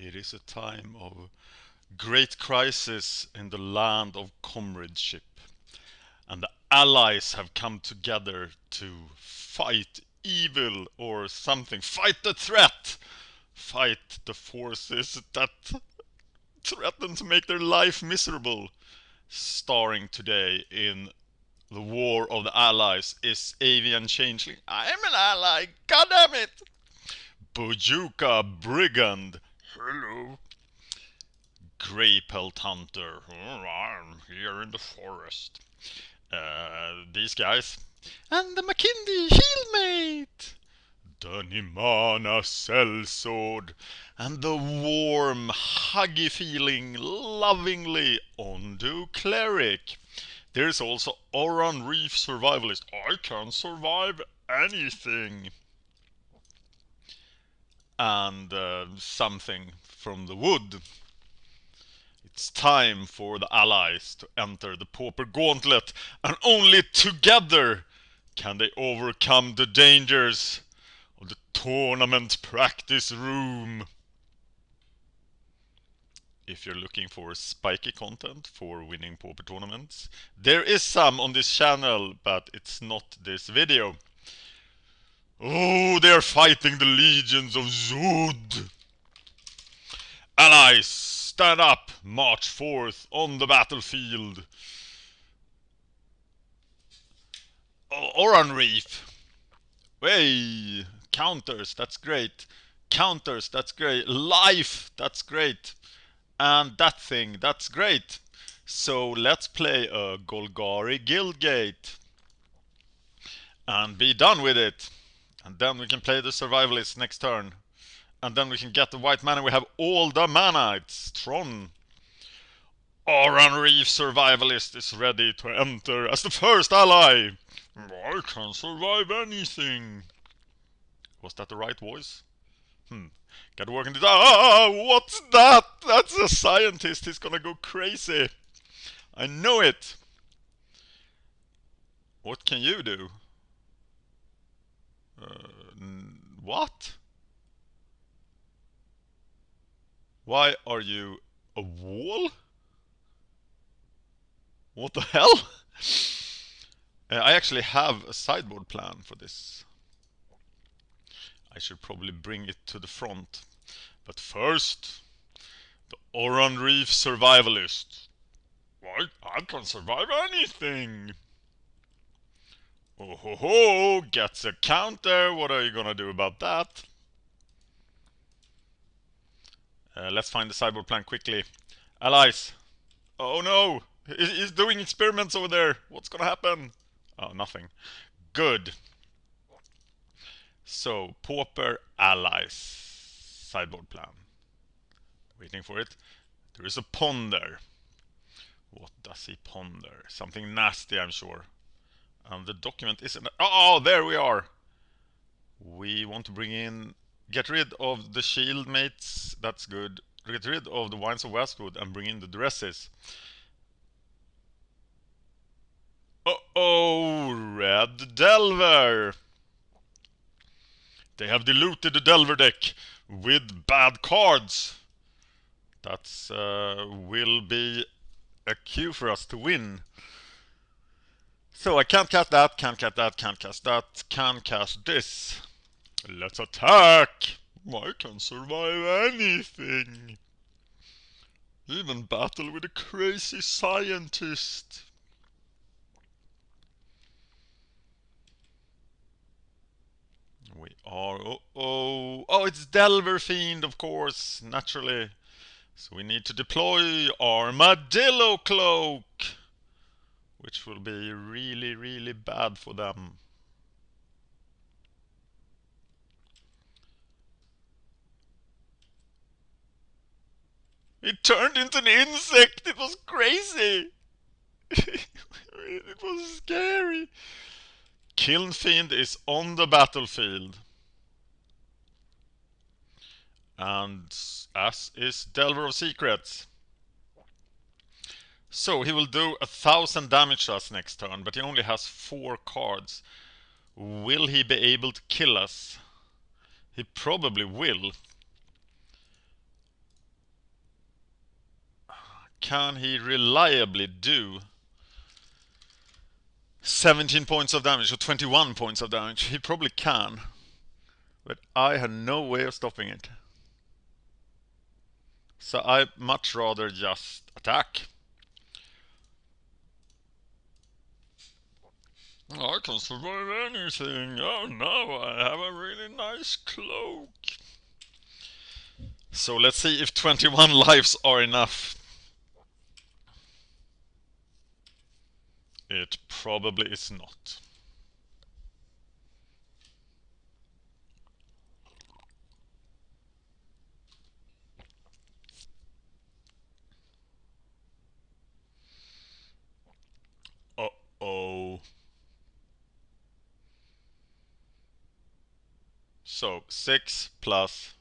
It is a time of great crisis in the land of comradeship, and the allies have come together to fight evil or something. Fight the threat! Fight the forces that threaten to make their life miserable. Starring today in the War of the Allies is Avian Changeling. I am an ally, goddammit! Bojuka Brigand. Hello. Grey Pelt Hunter. Oh, I'm here in the forest. These guys. And the Makindi Shieldmate. The Nimana Sellsword. And the warm, huggy feeling, lovingly Ondu Cleric. There's also Oran-Rief Survivalist. I can survive anything. And something from the wood. It's time for the allies to enter the Pauper Gauntlet, and only together can they overcome the dangers of the tournament practice room. If you're looking for spiky content for winning Pauper tournaments, there is some on this channel, but it's not this video. Oh, they're fighting the legions of Zud. Allies, stand up! March forth on the battlefield. Oran-Rief. Hey, counters, that's great. Counters, that's great. Life, that's great. And that thing, that's great. So let's play a Golgari Guildgate. And be done with it. And then we can play the Survivalist next turn. And then we can get the white mana. We have all the mana. It's Tron. Oran-Rief Survivalist is ready to enter as the first ally. I can survive anything. Was that the right voice? Gotta work on this. Ah, what's that? That's a scientist. He's gonna go crazy. I know it. What can you do? What? Why are you a wall? What the hell? I actually have a sideboard plan for this. I should probably bring it to the front. But first, the Oran-Rief Survivalist. Why, I can survive anything. Oh ho ho, gets a counter. What are you gonna do about that? Let's find the sideboard plan quickly. Allies. Oh no, he's doing experiments over there. What's gonna happen? Oh, nothing. Good. So, Pauper allies. Sideboard plan. Waiting for it. There is a ponder. What does he ponder? Something nasty, I'm sure. And the document isn't... Oh, there we are! We want to bring in... Get rid of the shield mates. That's good. Get rid of the Wines of Westwood and bring in the dresses. Uh-oh! Red Delver! They have diluted the Delver deck with bad cards. That's will be a cue for us to win. So I can't cast that, can't cast that, can't cast that, can't cast this. Let's attack! I can survive anything. Even battle with a crazy scientist. We are... Oh, it's DelverFiend, of course, naturally. So we need to deploy Armadillo Cloak, which will be really, really bad for them. It turned into an insect! It was crazy! It was scary! Kilnfiend is on the battlefield. And as is Delver of Secrets. So he will do 1000 damage to us next turn, but he only has 4 cards. Will he be able to kill us? He probably will. can he reliably do 17 points of damage or 21 points of damage? He probably can. But I had no way of stopping it. So I'd much rather just attack. I can survive anything. Oh no, I have a really nice cloak. So let's see if 21 lives are enough. It probably is not. Uh-oh. So 6 plus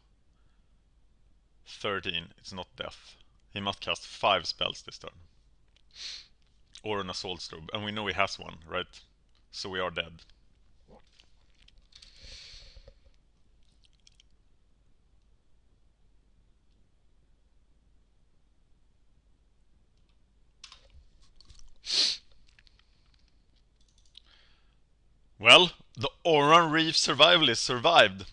13. It's not death. He must cast 5 spells this turn. Or an assault strobe. And we know he has one, right? So we are dead. Well, the Oran-Rief Survivalist survived.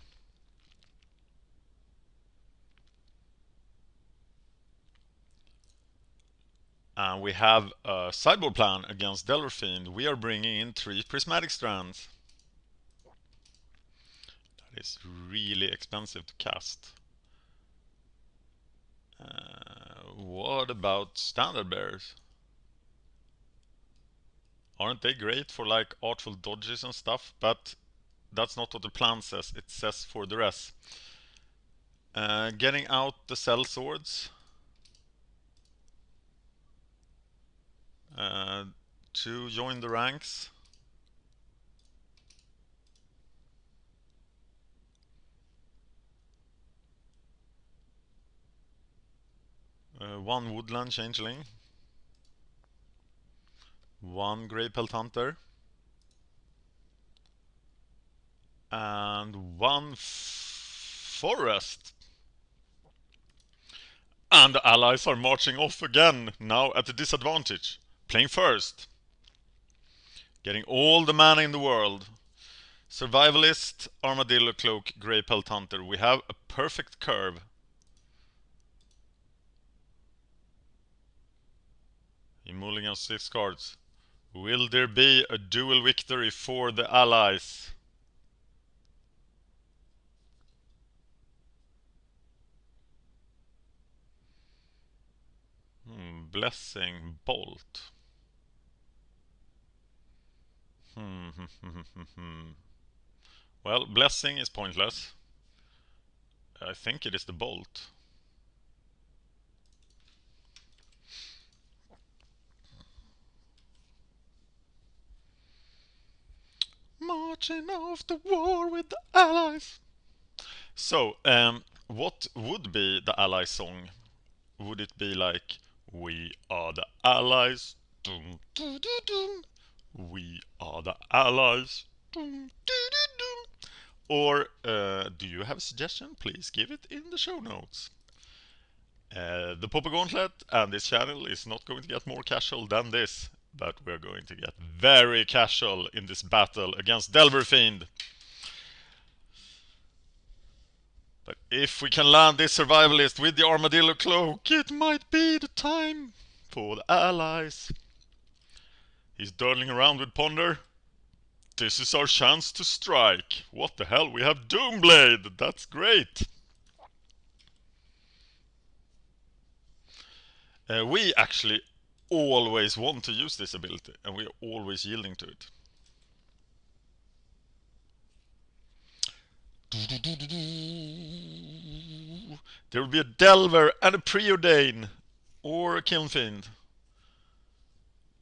And we have a sideboard plan against DelverFiend. We are bringing in 3 prismatic strands. That is really expensive to cast. What about standard bearers? Aren't they great for like artful dodges and stuff? But that's not what the plan says. It says for the rest. Getting out the cell swords. To join the ranks. One woodland changeling. One grey pelt hunter. And one forest. And the allies are marching off again, now at a disadvantage. Playing first. Getting all the mana in the world. Survivalist, Armadillo Cloak, Grey Pelt Hunter. We have a perfect curve. In mulligan 6 cards. Will there be a dual victory for the allies? Blessing Bolt. Well, Blessing is pointless. I think it is the Bolt. Marching off to war with the allies. So, what would be the ally song? Would it be like, we are the allies, dum, dum, dum, dum. We are the allies, dum, dum, dum, dum. Or do you have a suggestion? Please give it in the show notes. The Pauper Gauntlet and this channel is not going to get more casual than this, but we're going to get very casual in this battle against DelverFiend. But if we can land this survivalist with the Armadillo Cloak, it might be the time for the allies. He's dawdling around with Ponder. This is our chance to strike. What the hell? We have Doomblade. That's great. We actually always want to use this ability, and we are always yielding to it. There will be a Delver and a Preordain, or a Kilnfiend.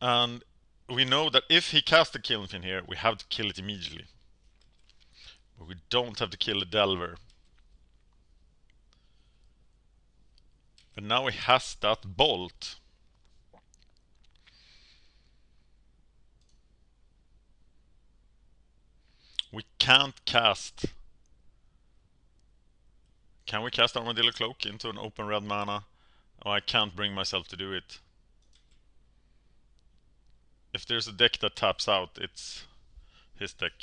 And we know that if he casts the Kilnfiend here, we have to kill it immediately. But we don't have to kill the Delver. But now he has that Bolt. We can't cast. Can we cast Armadillo Cloak into an open red mana Oh, I can't bring myself to do it. If there's a deck that taps out, it's his deck.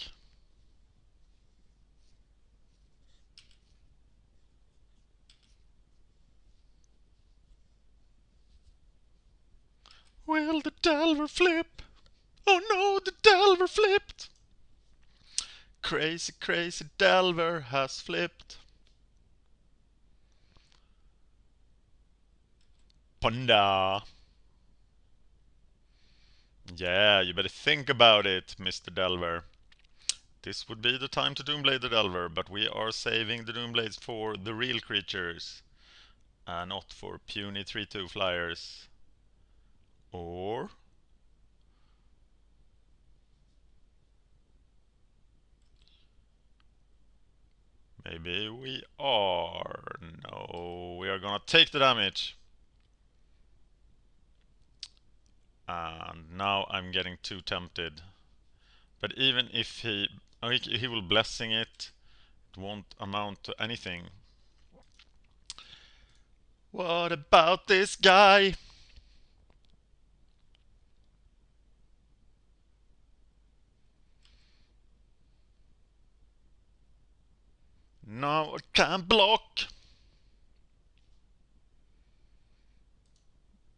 Will the Delver flip? Oh no, the Delver flipped! Crazy, crazy Delver has flipped. Panda. Yeah, you better think about it, Mr. Delver. This would be the time to Doomblade the Delver, but we are saving the Doomblades for the real creatures. And not for puny 3-2 flyers. Or... maybe we are. No, we are gonna take the damage. And now I'm getting too tempted. But even if he will blessing it, it won't amount to anything. What about this guy? No, I can't block.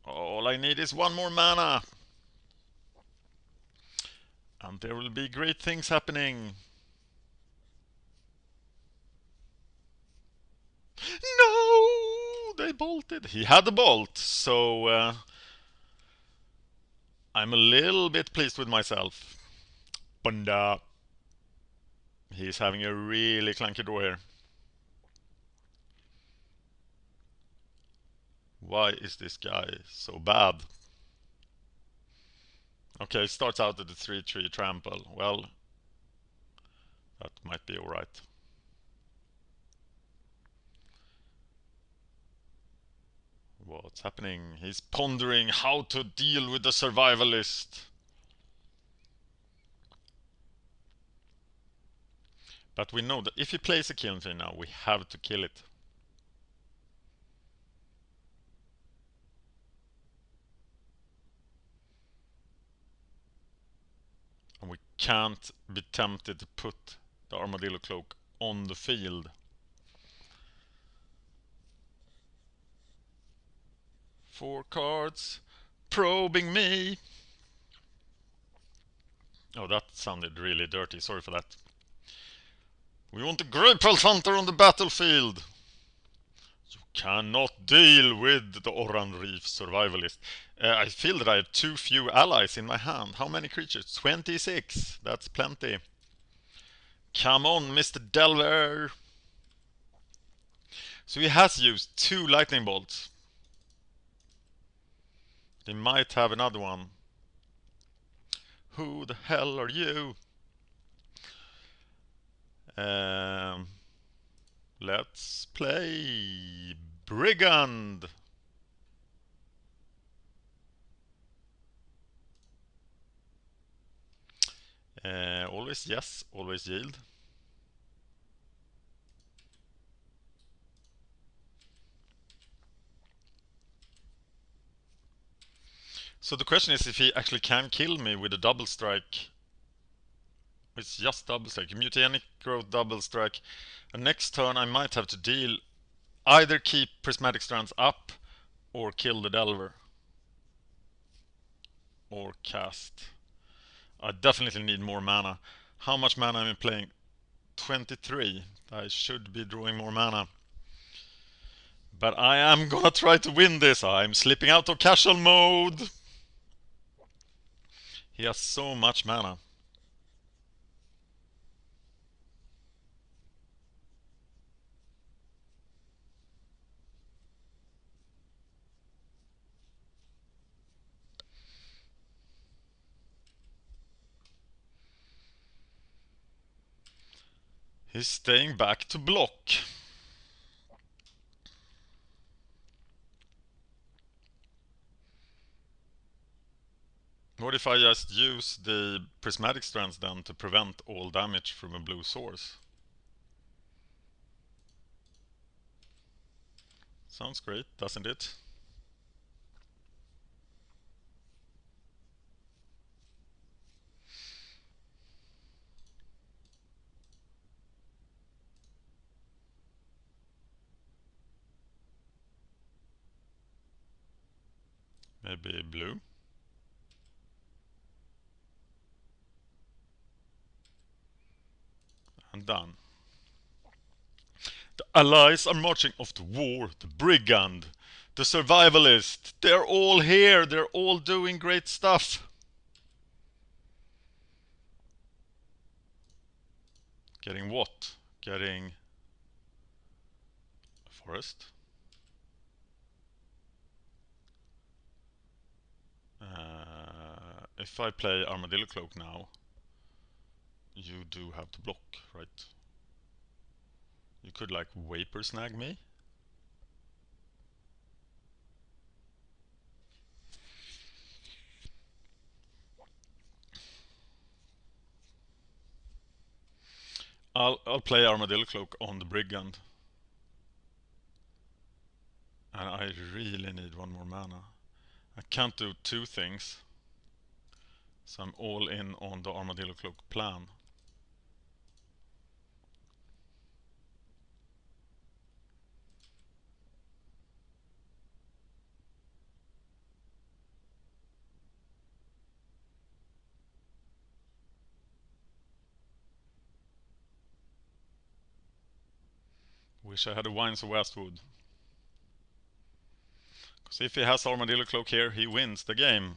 All I need is one more mana. And there will be great things happening. No! They bolted. He had the bolt, so I'm a little bit pleased with myself. Bunda. He's having a really clunky draw here. Why is this guy so bad? Okay, starts out at the 3-3 trample. Well, that might be alright. What's happening? He's pondering how to deal with the survivalist. But we know that if he plays a killing tree now, we have to kill it. And we can't be tempted to put the Armadillo Cloak on the field. 4 cards. Probing me. Oh, that sounded really dirty. Sorry for that. We want a Great Pulse Hunter on the battlefield. You cannot deal with the Oran-Rief Survivalist. I feel that I have too few allies in my hand. How many creatures? 26. That's plenty. Come on, Mr. Delver. So he has used 2 lightning bolts. They might have another one. Who the hell are you? Let's play Brigand. Always yes, always yield. So the question is if he actually can kill me with a double strike. It's just double strike, mutagenic growth double strike. And next turn I might have to deal, either keep prismatic strands up or kill the Delver. Or cast. I definitely need more mana. How much mana am I playing? 23. I should be drawing more mana. But I am gonna try to win this. I'm slipping out of casual mode. He has so much mana. He's staying back to block. What if I just use the prismatic strands then to prevent all damage from a blue source? Sounds great, doesn't it? Maybe blue. And done. The allies are marching off to war. The brigand, the survivalist, they're all here. They're all doing great stuff. Getting what? Getting a forest. If I play Armadillo Cloak now, you do have to block, right? You could like Vapor Snag me. I'll play Armadillo Cloak on the Brigand. And I really need one more mana. I can't do two things. So I'm all in on the Armadillo Cloak plan. Wish I had a Wines of Westwood. Because if he has Armadillo Cloak here, he wins the game.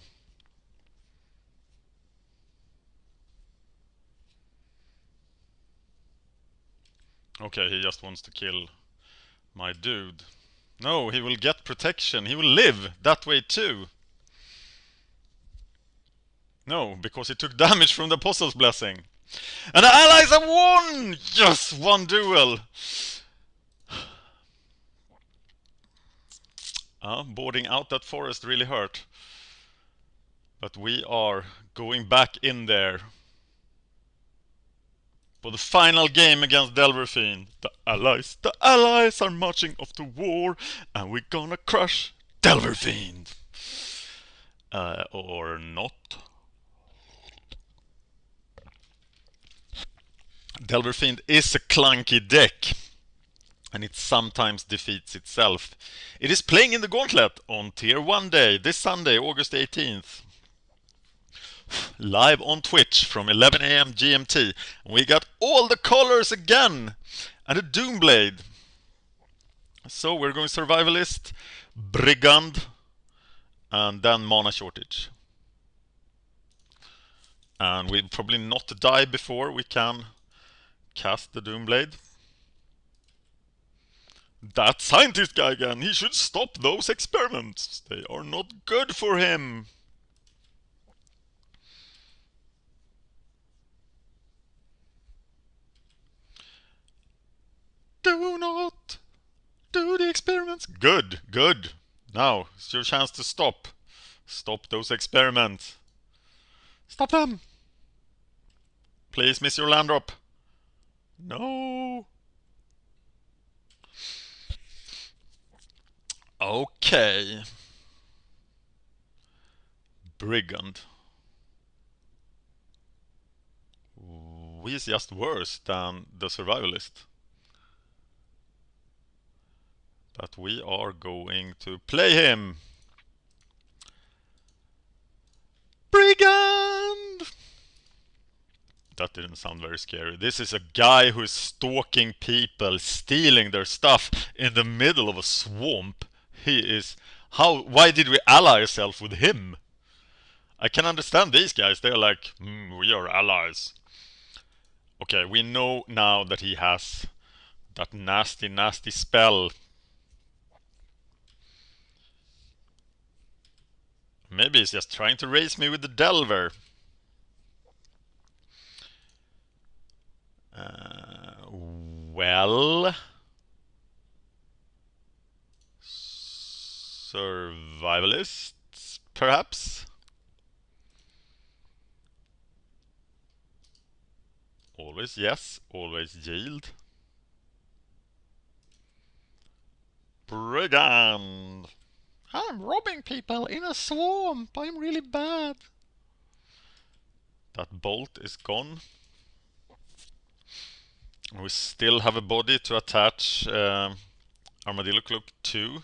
Okay, he just wants to kill my dude. No, he will get protection. He will live that way too. No, because he took damage from the Apostle's Blessing. And the allies have won! Yes, one duel. Boarding out that forest really hurt. But we are going back in there for the final game against DelverFiend. The allies are marching off to war, and we're gonna crush DelverFiend. Or not. DelverFiend is a clunky deck, and it sometimes defeats itself. It is playing in the Gauntlet on Tier 1 day, this Sunday, August 18th. Live on Twitch from 11 AM GMT. We got all the colors again, and a Doomblade. So we're going Survivalist, Brigand, and then Mana Shortage. And we'll probably not die before we can cast the Doomblade. That scientist guy again, he should stop those experiments. They are not good for him. Do not do the experiments. Good, good. Now, it's your chance to stop. Stop those experiments. Stop them. Please miss your land drop. No. Okay. Brigand. He's just worse than the Survivalist. But we are going to play him. Brigand! That didn't sound very scary. This is a guy who is stalking people, stealing their stuff in the middle of a swamp. He is... Why did we ally ourselves with him? I can understand these guys. They're like, we are allies. Okay, we know now that he has that nasty, nasty spell. Maybe he's just trying to raise me with the Delver. Well... Survivalists, perhaps? Always yes, always yield. Brigand! I'm robbing people in a swamp. I'm really bad. That bolt is gone. We still have a body to attach Armadillo Cloak to,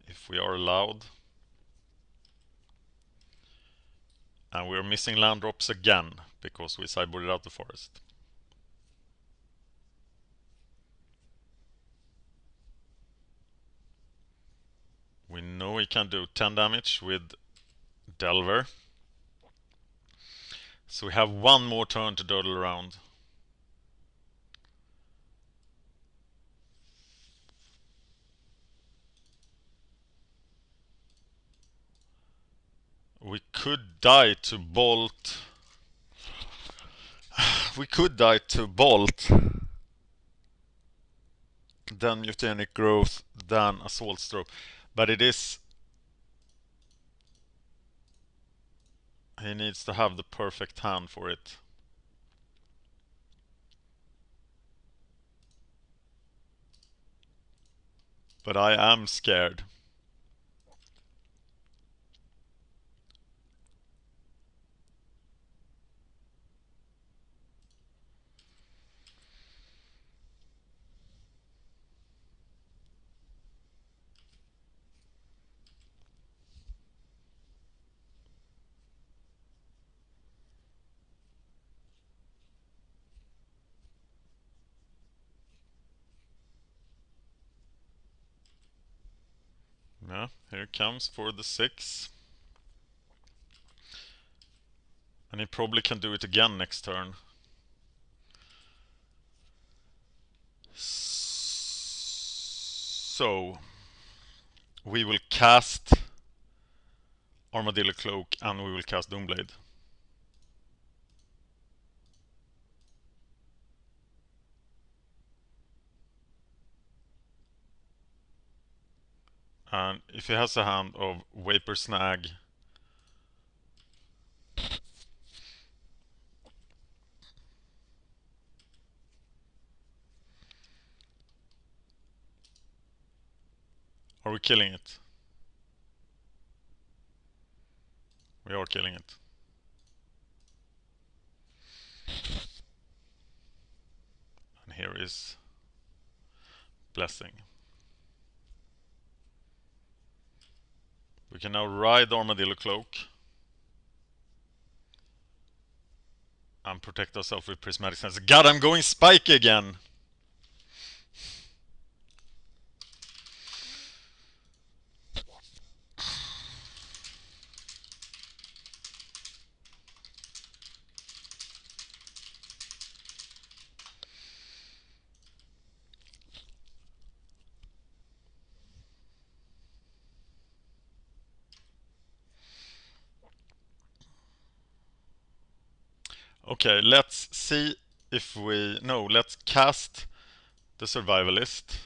if we are allowed. And we're missing land drops again, because we sideboarded out the forest. We know we can do 10 damage with Delver. So we have one more turn to dawdle around. We could die to Bolt. We could die to Bolt. Then Mutanic Growth, then Assault Stroke. But it is... He needs to have the perfect hand for it. But I am scared. Yeah, here it comes for the 6. And he probably can do it again next turn. So we will cast Armadillo Cloak and we will cast Doomblade. And if he has a hand of Vapor Snag, are we killing it? We are killing it. And here is Blessing. We can now ride Armadillo Cloak and protect ourselves with Prismatic Sense. God, I'm going spiky again! Okay, let's see if we... No, let's cast the Survivalist.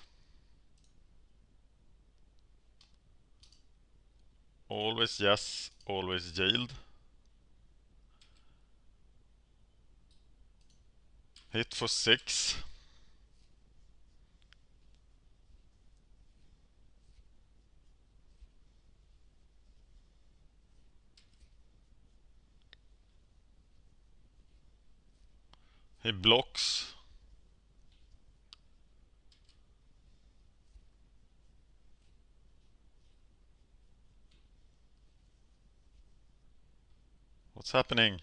Always yes, always yield. Hit for 6. He blocks. What's happening?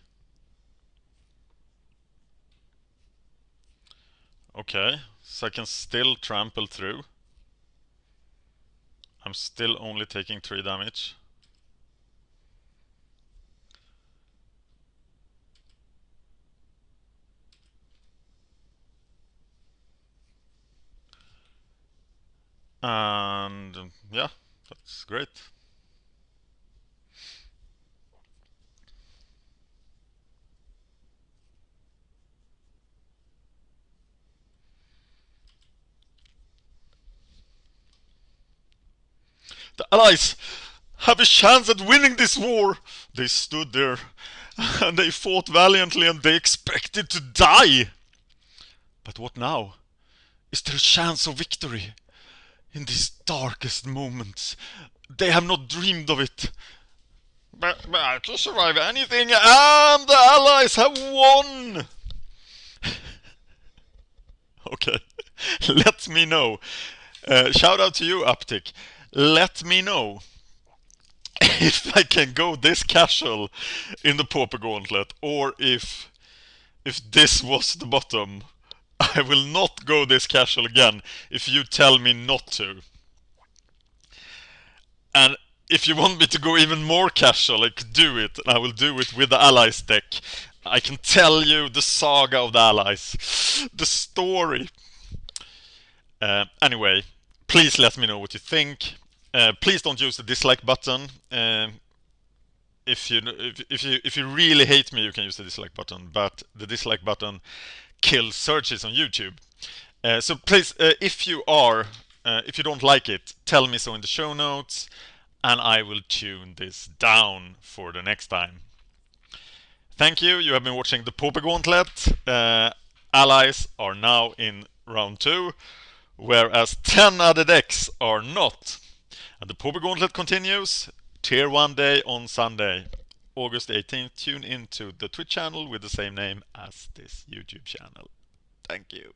Okay, so I can still trample through. I'm still only taking 3 damage. And yeah, that's great. The Allies have a chance at winning this war! They stood there and they fought valiantly and they expected to die! But what now? Is there a chance of victory? In these darkest moments, they have not dreamed of it. But I can survive anything, and the Allies have won! Okay, let me know. Shout out to you, Uptick. Let me know if I can go this casual in the Pauper Gauntlet, or if this was the bottom. I will not go this casual again if you tell me not to. And if you want me to go even more casual, I could do it. And I will do it with the allies deck. I can tell you the saga of the allies. The story. Anyway, please let me know what you think. Please don't use the dislike button. If you really hate me, you can use the dislike button. But the dislike button kills searches on YouTube. So please, if you don't like it, tell me so in the show notes, and I will tune this down for the next time. Thank you. You have been watching the Pauper Gauntlet. Allies are now in round 2, whereas 10 other decks are not. And the Pauper Gauntlet continues. Tier 1 day on Sunday, August 18th. Tune into the Twitch channel with the same name as this YouTube channel. Thank you.